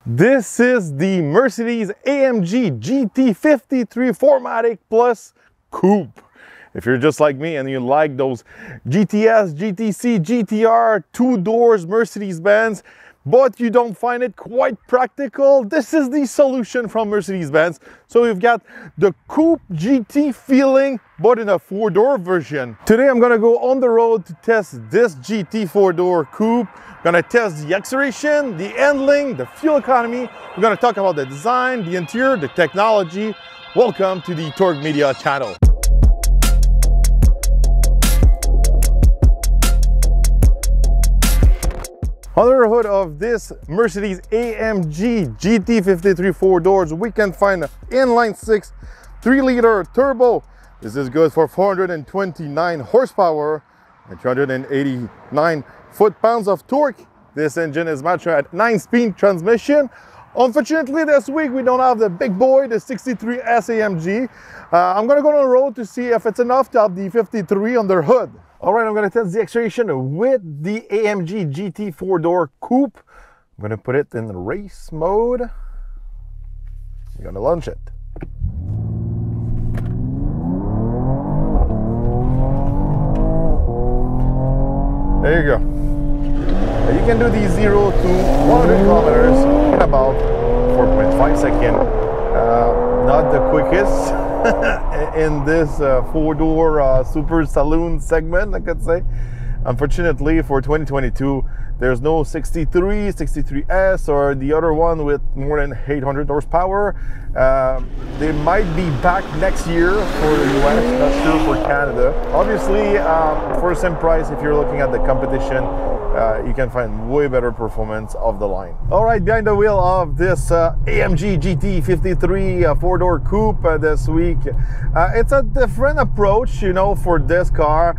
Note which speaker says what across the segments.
Speaker 1: This is the Mercedes-AMG GT53 4MATIC Plus Coupe. If you're just like me and you like those GTS, GTC, GTR, two doors Mercedes-Benz, but you don't find it quite practical, this is the solution from Mercedes-Benz. So we've got the Coupe GT feeling, but in a four-door version. Today I'm gonna go on the road to test this GT four-door Coupe. I'm gonna test the acceleration, the handling, the fuel economy. We're gonna talk about the design, the interior, the technology. Welcome to the Torq Media channel. Under the hood of this Mercedes-AMG GT53 four doors, we can find an inline-six 3-liter turbo. This is good for 429 horsepower and 389 foot-pounds of torque. This engine is matched at 9-speed transmission. Unfortunately, this week we don't have the big boy, the 63 AMG. I'm gonna go on the road to see if it's enough to have the 53 under hood. All right, I'm gonna test the acceleration with the AMG GT four-door Coupe. I'm gonna put it in race mode. I'm gonna launch it. There you go. You can do the 0 to 100 kilometers in about 4.5 seconds. Not the quickest in this four-door super saloon segment, I could say. Unfortunately, for 2022, there's no 63, 63S, or the other one with more than 800 horsepower. They might be back next year for the US, not sure for Canada. Obviously, for the same price, if you're looking at the competition, you can find way better performance of the line. All right, behind the wheel of this AMG GT53 four-door Coupe this week. It's a different approach, you know, for this car.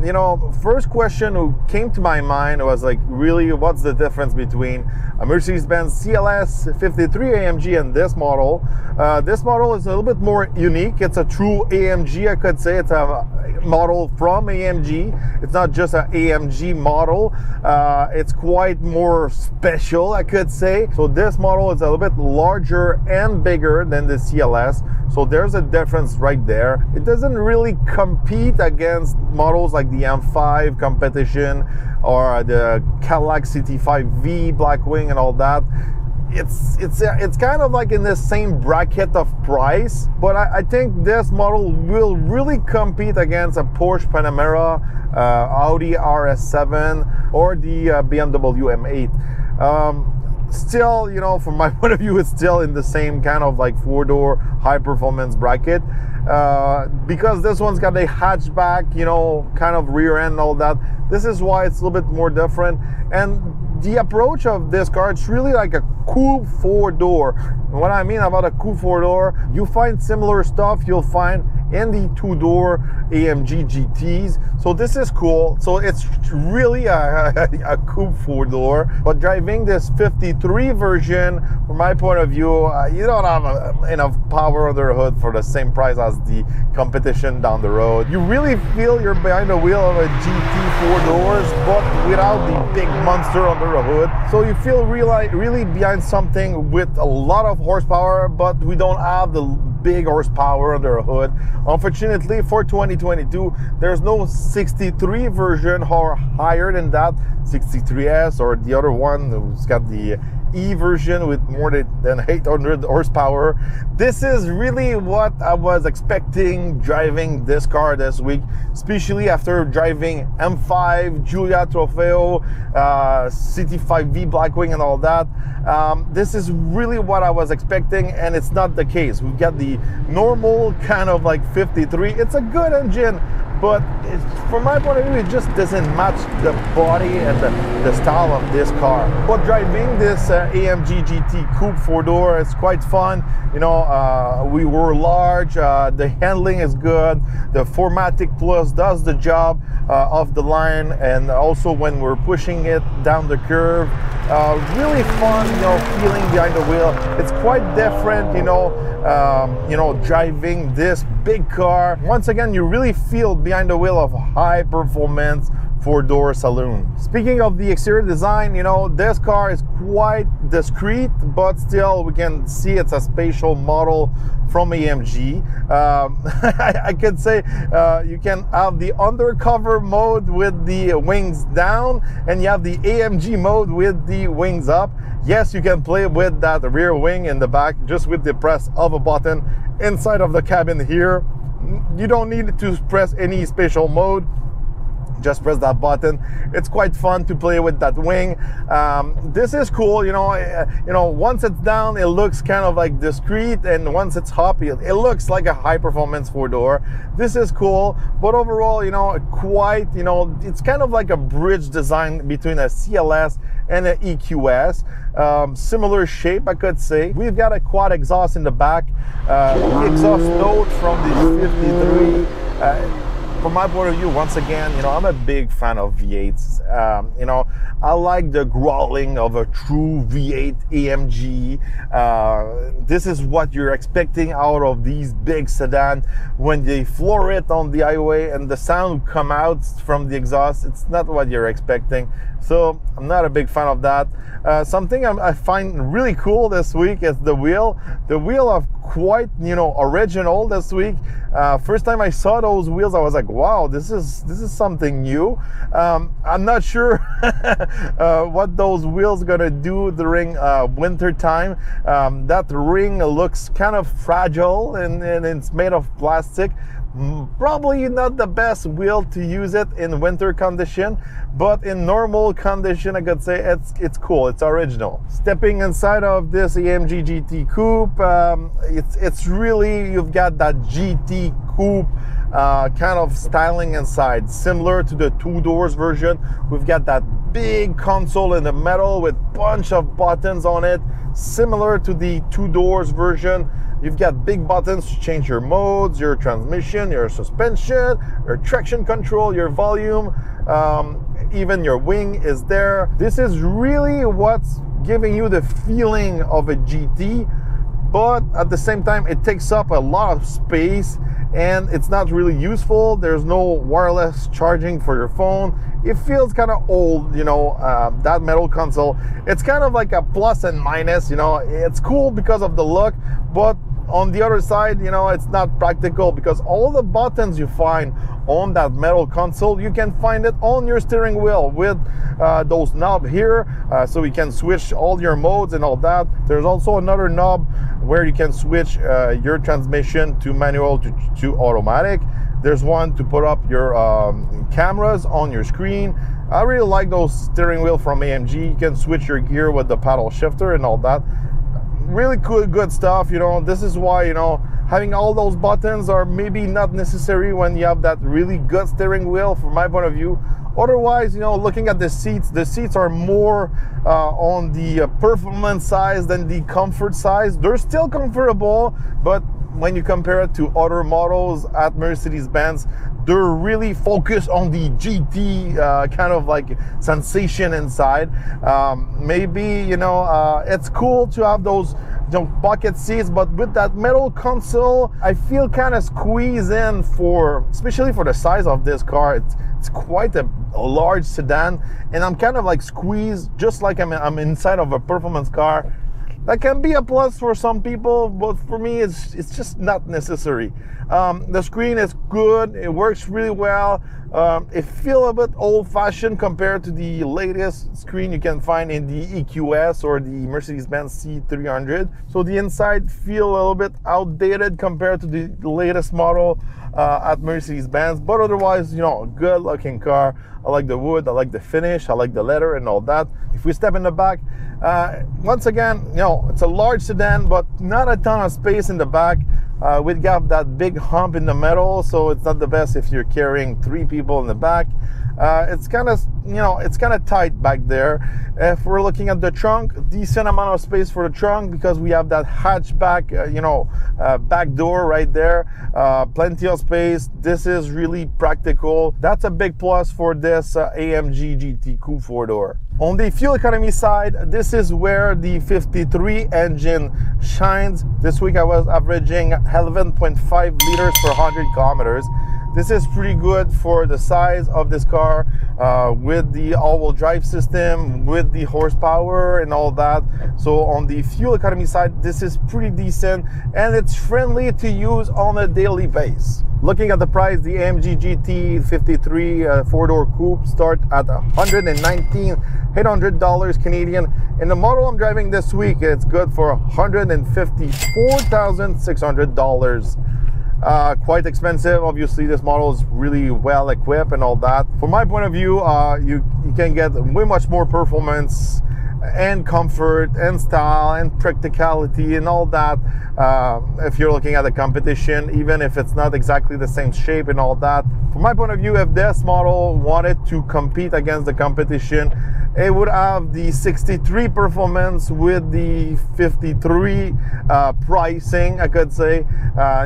Speaker 1: You know, first question who came to my mind was like, really, what's the difference between a Mercedes-Benz CLS 53 AMG and this model? This model is a little bit more unique. It's a true AMG, I could say. It's a model from AMG. It's not just an AMG model. It's quite more special, I could say. So this model is a little bit larger and bigger than the CLS. So there's a difference right there. It doesn't really compete against models like the M5 competition or the Cadillac CT5V Blackwing and all that. It's kind of like in the same bracket of price, but I think this model will really compete against a Porsche Panamera, Audi RS7, or the BMW M8. Still, you know, from my point of view, it's still in the same kind of like four-door high performance bracket, because this one's got a hatchback, you know, kind of rear end and all that. This is why it's a little bit more different. And the approach of this car, it's really like a Coupe four-door. And what I mean about a Coupe four-door, you find similar stuff you'll find in the two-door AMG GTs. So this is cool. So it's really a Coupe four-door. But driving this 53 version, from my point of view, you don't have enough power under the hood for the same price as the competition down the road. You really feel you're behind the wheel of a GT four doors, but without the big monster under the hood. So you feel really behind something with a lot of horsepower, but we don't have the big horsepower under the hood. Unfortunately, for 2022, there's no 63 version or higher than that, 63S or the other one who's got the E version with more than 800 horsepower. This is really what I was expecting driving this car this week, especially after driving M5, Giulia Trofeo, CT5V Blackwing and all that. This is really what I was expecting, and it's not the case. We've got the normal kind of like 53. It's a good engine, but from my point of view, it just doesn't match the body and the style of this car. But driving this AMG GT Coupe four-door is quite fun. You know, we were large, the handling is good, the 4MATIC Plus does the job of the line, and also when we're pushing it down the curve, really fun, you know, feeling behind the wheel. It's quite different, you know, driving this big car. Once again, you really feel behind the wheel of high performance four-door saloon. Speaking of the exterior design, you know, this car is quite discreet, but still we can see it's a spatial model from AMG. I could say you can have the undercover mode with the wings down, and you have the AMG mode with the wings up. Yes, you can play with that rear wing in the back just with the press of a button inside of the cabin here. You don't need to press any spatial mode. Just press that button. It's quite fun to play with that wing. This is cool, you know, once it's down, it looks kind of like discreet, and once it's up, it looks like a high performance four-door. This is cool, but overall, you know, quite, you know, it's kind of like a bridge design between a CLS and an EQS. Similar shape, I could say. We've got a quad exhaust in the back. The exhaust note from the 53. From my point of view, once again, you know, I'm a big fan of V8s. You know, I like the growling of a true V8 AMG. This is what you're expecting out of these big sedans. When they floor it on the highway and the sound come out from the exhaust, it's not what you're expecting. So I'm not a big fan of that. Something I find really cool this week is the wheel. The wheel of quite, you know, original this week. First time I saw those wheels, I was like, wow, this is something new. I'm not sure what those wheels gonna do during winter time. That ring looks kind of fragile, and it's made of plastic. Probably not the best wheel to use it in winter condition, but in normal condition, I could say it's cool, it's original. Stepping inside of this AMG GT Coupe, it's really, you've got that GT Coupe kind of styling inside, similar to the two doors version. We've got that big console in the middle with bunch of buttons on it, similar to the two doors version. You've got big buttons to change your modes, your transmission, your suspension, your traction control, your volume, even your wing is there. This is really what's giving you the feeling of a GT, but at the same time, it takes up a lot of space and it's not really useful. There's no wireless charging for your phone. It feels kind of old, you know, that metal console. It's kind of like a plus and minus, you know. It's cool because of the look, but on the other side, you know, it's not practical because all the buttons you find on that metal console, you can find it on your steering wheel with those knobs here, so you can switch all your modes and all that. There's also another knob where you can switch your transmission to manual to automatic. There's one to put up your cameras on your screen. I really like those steering wheel from AMG. You can switch your gear with the paddle shifter and all that. Really cool, good stuff, you know. This is why, you know, having all those buttons are maybe not necessary when you have that really good steering wheel, from my point of view. Otherwise, you know, looking at the seats are more on the performance size than the comfort size. They're still comfortable, but when you compare it to other models at Mercedes-Benz, they're really focused on the GT kind of like sensation inside. Maybe, you know, it's cool to have those, you know, bucket seats, but with that metal console, I feel kind of squeezed in for, especially for the size of this car. It's quite a large sedan, and I'm kind of like squeezed, just like I'm inside of a performance car. That can be a plus for some people, but for me, it's just not necessary. The screen is good. It works really well. It feels a bit old-fashioned compared to the latest screen you can find in the EQS or the Mercedes-Benz C300. So the inside feel a little bit outdated compared to the latest model at Mercedes-Benz. But otherwise, you know, good-looking car. I like the wood. I like the finish. I like the leather and all that. If we step in the back, once again, you know, it's a large sedan, but not a ton of space in the back. We've got that big hump in the middle, so it's not the best if you're carrying 3 people in the back. It's kind of, you know, it's kind of tight back there. If we're looking at the trunk, decent amount of space for the trunk because we have that hatchback, you know, back door right there. Plenty of space. This is really practical. That's a big plus for this AMG GT Coupe 4-door. On the fuel economy side, this is where the 53 engine shines. This week I was averaging 11.5 liters per 100 kilometers. This is pretty good for the size of this car, with the all-wheel drive system, with the horsepower and all that. So on the fuel economy side, this is pretty decent, and it's friendly to use on a daily basis. Looking at the price, the AMG GT53 four-door coupe start at $119,800 Canadian. And the model I'm driving this week, it's good for $154,600. Quite expensive. Obviously, this model is really well equipped and all that. From my point of view, you can get way much more performance and comfort and style and practicality and all that if you're looking at the competition, even if it's not exactly the same shape and all that. From my point of view, if this model wanted to compete against the competition, it would have the 63 performance with the 53 pricing, I could say.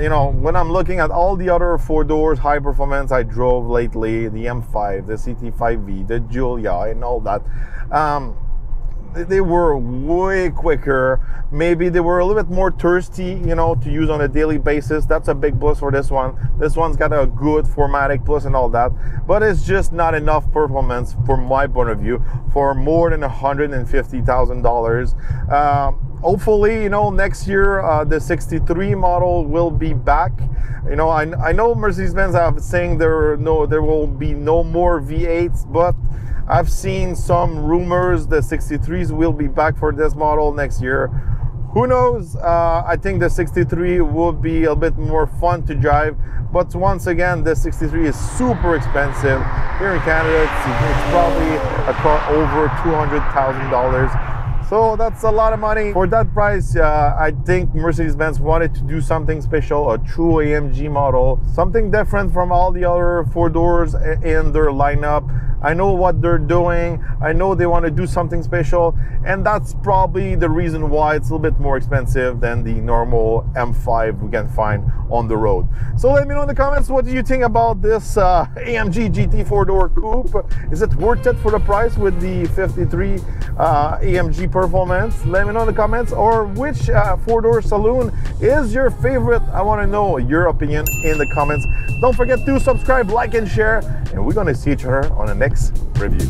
Speaker 1: You know, when I'm looking at all the other four doors high performance I drove lately, the M5, the CT5V, the Giulia and all that, they were way quicker. Maybe they were a little bit more thirsty, you know, to use on a daily basis. That's a big plus for this one. This one's got a good Matic plus and all that, but it's just not enough performance from my point of view for more than $150,000. Hopefully, you know, next year the 63 model will be back. You know, I know Mercedes-Benz have saying there will be no more V8s, but I've seen some rumors the 63s will be back for this model next year. Who knows? I think the 63 will be a bit more fun to drive, but once again, the 63 is super expensive. Here in Canada, it's probably a car over $200,000. So that's a lot of money. For that price, I think Mercedes-Benz wanted to do something special, a true AMG model, something different from all the other four doors in their lineup. I know what they're doing. I know they want to do something special, and that's probably the reason why it's a little bit more expensive than the normal M5 we can find on the road. So let me know in the comments, what do you think about this AMG GT four-door coupe? Is it worth it for the price with the 53 AMG performance? Let me know in the comments. Or which four-door saloon is your favorite? I want to know your opinion in the comments. Don't forget to subscribe, like, and share, and we're going to see each other on the next review.